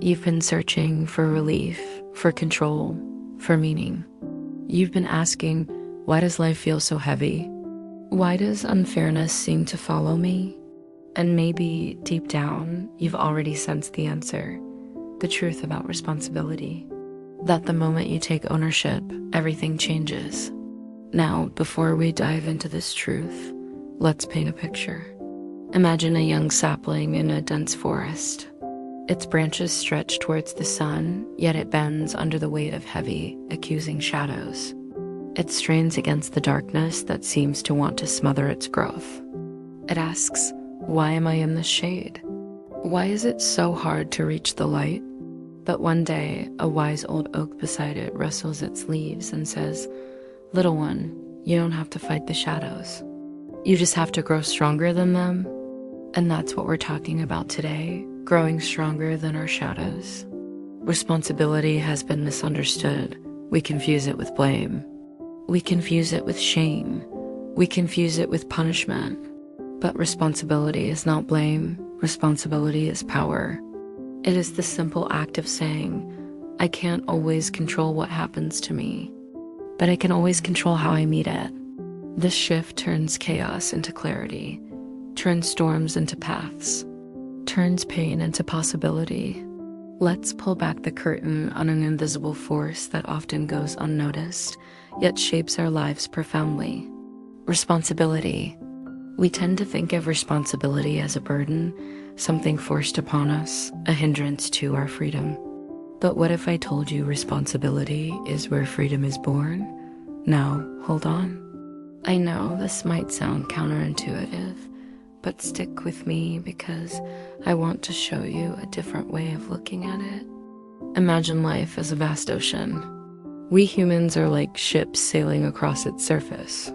You've been searching for relief, for control, for meaning. You've been asking, why does life feel so heavy? Why does unfairness seem to follow me? And maybe deep down, you've already sensed the answer, the truth about responsibility. That the moment you take ownership, everything changes. Now, before we dive into this truth, let's paint a picture. Imagine a young sapling in a dense forest. Its branches stretch towards the sun, yet it bends under the weight of heavy, accusing shadows. It strains against the darkness that seems to want to smother its growth. It asks, why am I in the shade? Why is it so hard to reach the light? But one day, a wise old oak beside it rustles its leaves and says, little one, you don't have to fight the shadows. You just have to grow stronger than them. And that's what we're talking about today, growing stronger than our shadows. Responsibility has been misunderstood. We confuse it with blame. We confuse it with shame. We confuse it with punishment. But responsibility is not blame. Responsibility is power. It is the simple act of saying, I can't always control what happens to me, but I can always control how I meet it. This shift turns chaos into clarity, turns storms into paths, turns pain into possibility. Let's pull back the curtain on an invisible force that often goes unnoticed, yet shapes our lives profoundly. Responsibility. We tend to think of responsibility as a burden, something forced upon us, a hindrance to our freedom. But what if I told you responsibility is where freedom is born? Now, hold on. I know this might sound counterintuitive, but stick with me because I want to show you a different way of looking at it. Imagine life as a vast ocean. We humans are like ships sailing across its surface.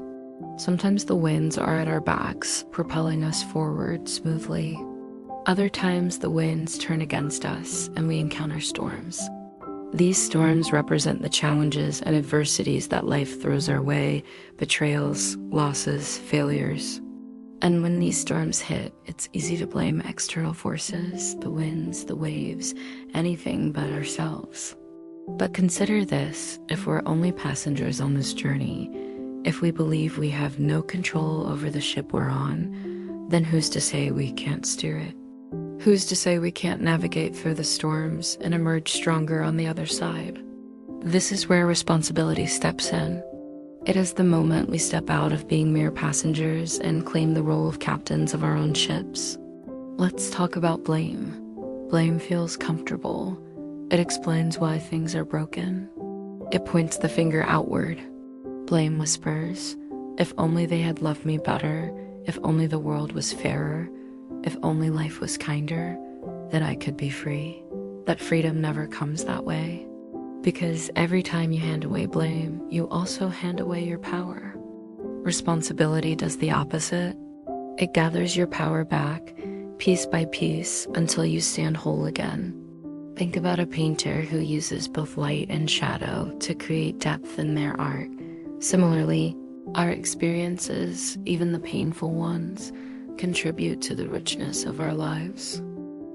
Sometimes the winds are at our backs, propelling us forward smoothly. Other times the winds turn against us and we encounter storms. These storms represent the challenges and adversities that life throws our way, betrayals, losses, failures. And when these storms hit, it's easy to blame external forces, the winds, the waves, anything but ourselves. But consider this, if we're only passengers on this journey, if we believe we have no control over the ship we're on, then who's to say we can't steer it? Who's to say we can't navigate through the storms and emerge stronger on the other side? This is where responsibility steps in. It is the moment we step out of being mere passengers and claim the role of captains of our own ships. Let's talk about blame. Blame feels comfortable. It explains why things are broken. It points the finger outward. Blame whispers, if only they had loved me better, if only the world was fairer, if only life was kinder, then I could be free. That freedom never comes that way. Because every time you hand away blame, you also hand away your power. Responsibility does the opposite. It gathers your power back, piece by piece, until you stand whole again. Think about a painter who uses both light and shadow to create depth in their art. Similarly, our experiences, even the painful ones, contribute to the richness of our lives.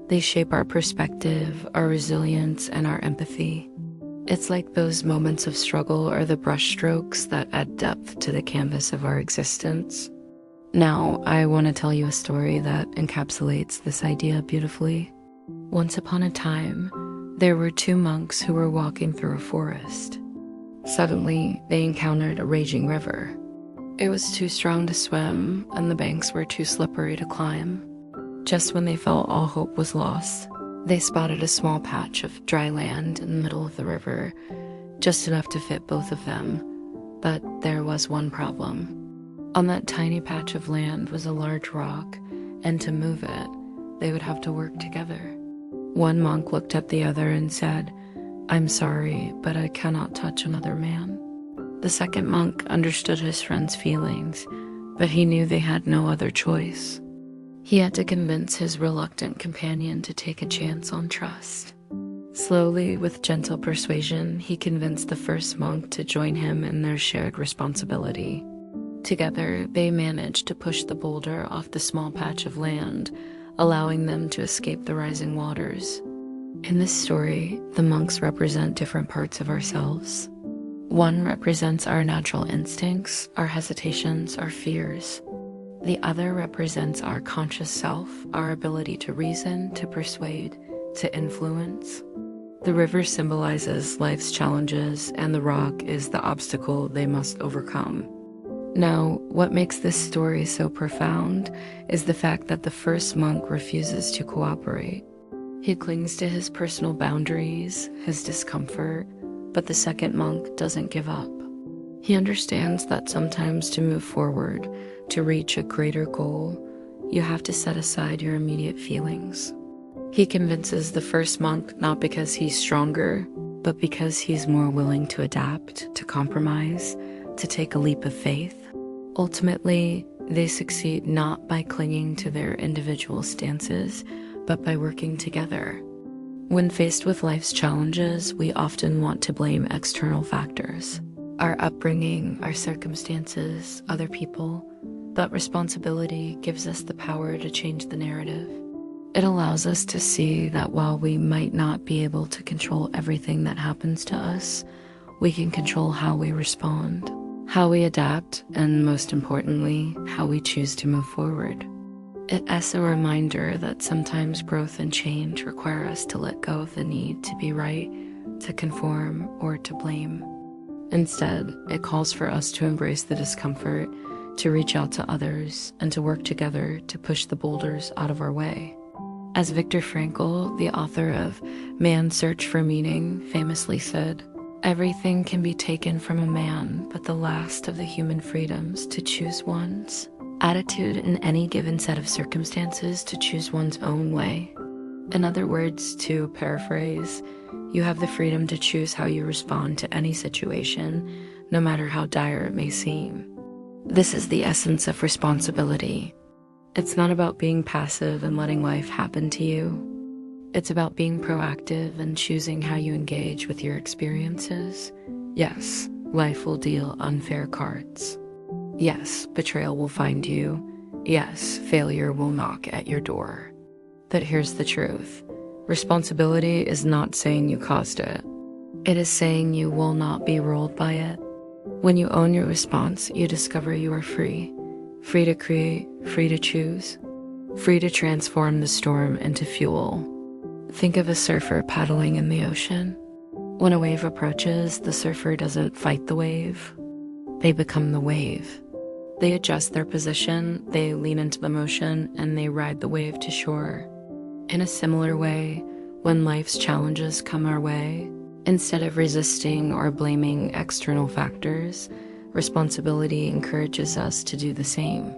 They shape our perspective, our resilience, and our empathy. It's like those moments of struggle are the brushstrokes that add depth to the canvas of our existence. Now, I want to tell you a story that encapsulates this idea beautifully. Once upon a time, there were two monks who were walking through a forest. Suddenly, they encountered a raging river. It was too strong to swim, and the banks were too slippery to climb. Just when they felt all hope was lost, they spotted a small patch of dry land in the middle of the river, just enough to fit both of them. But there was one problem. On that tiny patch of land was a large rock, and to move it, they would have to work together. One monk looked at the other and said, I'm sorry, but I cannot touch another man. The second monk understood his friend's feelings, but he knew they had no other choice. He had to convince his reluctant companion to take a chance on trust. Slowly, with gentle persuasion, he convinced the first monk to join him in their shared responsibility. Together, they managed to push the boulder off the small patch of land, allowing them to escape the rising waters. In this story, the monks represent different parts of ourselves. One represents our natural instincts, our hesitations, our fears. The other represents our conscious self, our ability to reason, to persuade, to influence. The river symbolizes life's challenges, and the rock is the obstacle they must overcome. Now, what makes this story so profound is the fact that the first monk refuses to cooperate. He clings to his personal boundaries, his discomfort, but the second monk doesn't give up. He understands that sometimes to move forward, to reach a greater goal, you have to set aside your immediate feelings. He convinces the first monk not because he's stronger, but because he's more willing to adapt, to compromise, to take a leap of faith. Ultimately, they succeed not by clinging to their individual stances, but by working together. When faced with life's challenges, we often want to blame external factors. Our upbringing, our circumstances, other people. But responsibility gives us the power to change the narrative. It allows us to see that while we might not be able to control everything that happens to us, we can control how we respond, how we adapt, and most importantly, how we choose to move forward. It's a reminder that sometimes growth and change require us to let go of the need to be right, to conform, or to blame. Instead, it calls for us to embrace the discomfort, to reach out to others, and to work together to push the boulders out of our way. As Viktor Frankl, the author of Man's Search for Meaning, famously said, "Everything can be taken from a man, but the last of the human freedoms to choose one's attitude in any given set of circumstances, to choose one's own way." In other words, to paraphrase, you have the freedom to choose how you respond to any situation, no matter how dire it may seem. This is the essence of responsibility. It's not about being passive and letting life happen to you. It's about being proactive and choosing how you engage with your experiences. Yes, life will deal unfair cards. Yes, betrayal will find you. Yes, failure will knock at your door. But here's the truth. Responsibility is not saying you caused it. It is saying you will not be ruled by it. When you own your response, you discover you are free. Free to create, free to choose, free to transform the storm into fuel. Think of a surfer paddling in the ocean. When a wave approaches, the surfer doesn't fight the wave. They become the wave. They adjust their position, they lean into the motion, and they ride the wave to shore. In a similar way, when life's challenges come our way, instead of resisting or blaming external factors, responsibility encourages us to do the same.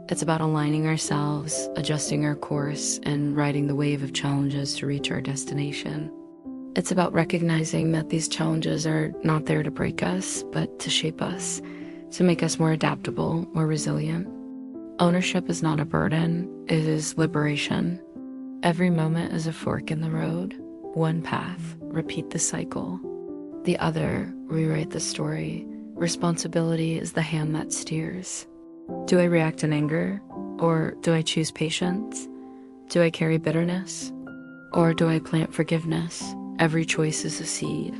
It's about aligning ourselves, adjusting our course, and riding the wave of challenges to reach our destination. It's about recognizing that these challenges are not there to break us, but to shape us, to make us more adaptable, more resilient. Ownership is not a burden, it is liberation. Every moment is a fork in the road. One path, repeat the cycle. The other, rewrite the story. Responsibility is the hand that steers. Do I react in anger? Or do I choose patience? Do I carry bitterness? Or do I plant forgiveness? Every choice is a seed.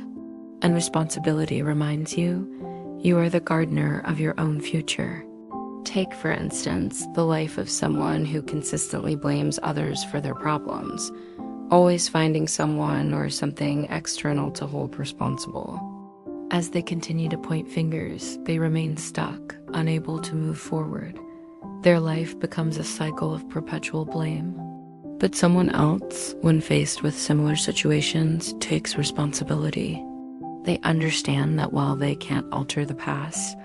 And responsibility reminds you, you are the gardener of your own future. Take, for instance, the life of someone who consistently blames others for their problems, always finding someone or something external to hold responsible. As they continue to point fingers, they remain stuck, unable to move forward. Their life becomes a cycle of perpetual blame. But someone else, when faced with similar situations, takes responsibility. They understand that while they can't alter the past,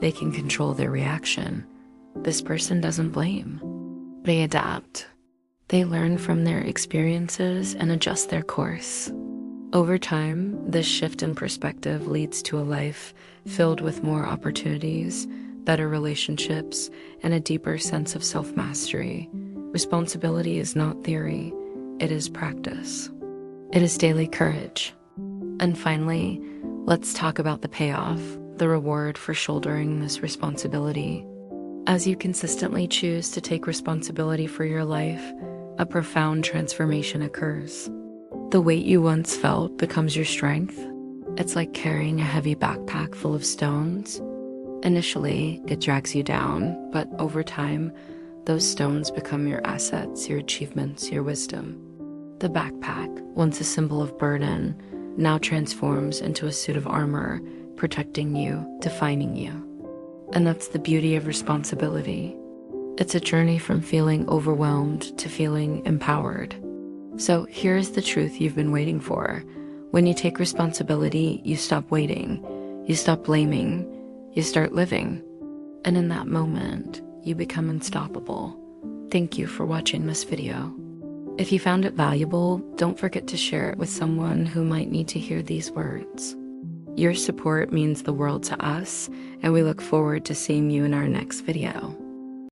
they can control their reaction. This person doesn't blame. They adapt. They learn from their experiences and adjust their course. Over time, this shift in perspective leads to a life filled with more opportunities, better relationships, and a deeper sense of self-mastery. Responsibility is not theory, it is practice. It is daily courage. And finally, let's talk about the payoff, the reward for shouldering this responsibility. As you consistently choose to take responsibility for your life, a profound transformation occurs. The weight you once felt becomes your strength. It's like carrying a heavy backpack full of stones. Initially, it drags you down, but over time, those stones become your assets, your achievements, your wisdom. The backpack, once a symbol of burden, now transforms into a suit of armor, protecting you, defining you. And that's the beauty of responsibility. It's a journey from feeling overwhelmed to feeling empowered. So here's the truth you've been waiting for. When you take responsibility, you stop waiting, you stop blaming, you start living. And in that moment, you become unstoppable. Thank you for watching this video. If you found it valuable, don't forget to share it with someone who might need to hear these words. Your support means the world to us, and we look forward to seeing you in our next video.